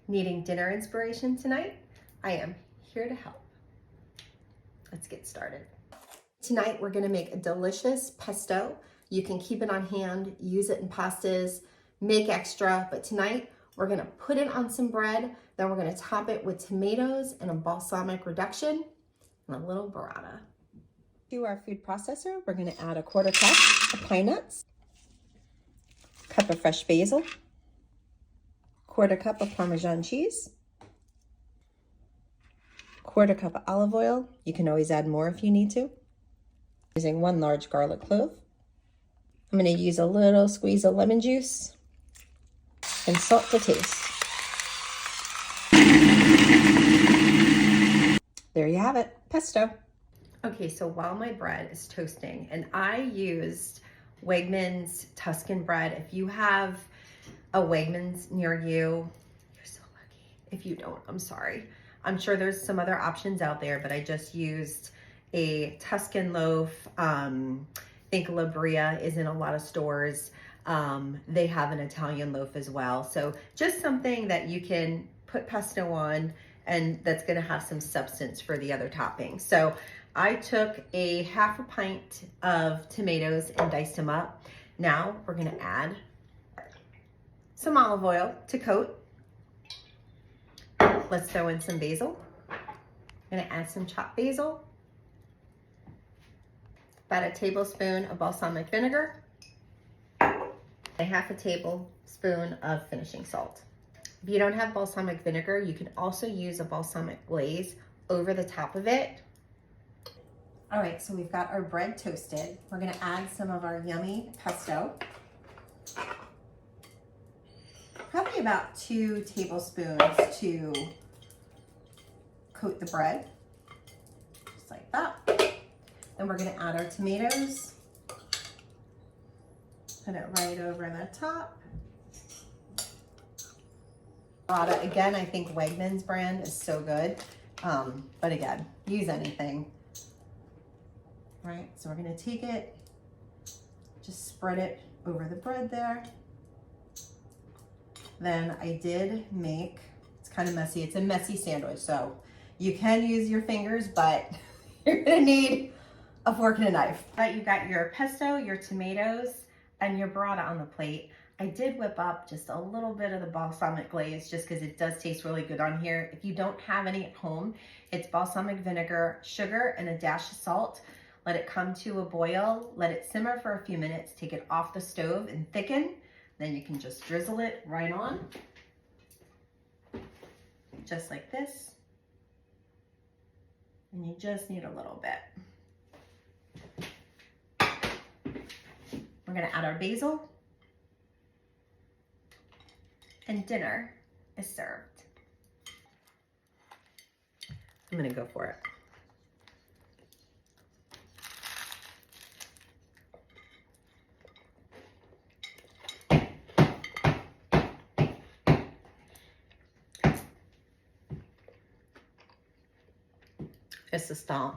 Needing dinner inspiration tonight? I am here to help. Let's get started. Tonight we're gonna make a delicious pesto. You can keep it on hand, use it in pastas, make extra, but tonight we're gonna put it on some bread, then we're gonna top it with tomatoes and a balsamic reduction and a little burrata. To our food processor, we're gonna add a 1/4 cup of pine nuts, cup of fresh basil, 1/4 cup of Parmesan cheese, 1/4 cup of olive oil. You can always add more if you need to. Using 1 large garlic clove. I'm going to use a little squeeze of lemon juice and salt to taste. There you have it, pesto. Okay, so while my bread is toasting, and I used Wegmans Tuscan bread. If you have a Wegmans near you, you're so lucky. If you don't, I'm sorry. I'm sure there's some other options out there, but I just used a Tuscan loaf. I think La Brea is in a lot of stores. They have an Italian loaf as well. So just something that you can put pesto on and that's gonna have some substance for the other toppings. So I took a 1/2 pint of tomatoes and diced them up. Now we're gonna add some olive oil to coat. Let's throw in some basil. I'm gonna add some chopped basil. About a tablespoon of balsamic vinegar. And 1/2 tablespoon of finishing salt. If you don't have balsamic vinegar, you can also use a balsamic glaze over the top of it. All right, so we've got our bread toasted. We're gonna add some of our yummy pesto. Probably about 2 tablespoons to coat the bread, just like that. Then we're gonna add our tomatoes. Put it right over the top. Burrata, again, I think Wegmans brand is so good. But again, use anything. All right, so we're gonna take it, just spread it over the bread there. Then I did make, it's kind of messy, it's a messy sandwich, so you can use your fingers, but you're gonna need a fork and a knife. But you've got your pesto, your tomatoes, and your burrata on the plate. I did whip up just a little bit of the balsamic glaze just because it does taste really good on here. If you don't have any at home, it's balsamic vinegar, sugar, and a dash of salt. Let it come to a boil, let it simmer for a few minutes, take it off the stove and thicken. Then you can just drizzle it right on, just like this. And you just need a little bit. We're gonna add our basil. And dinner is served. I'm gonna go for it. It's a stomp.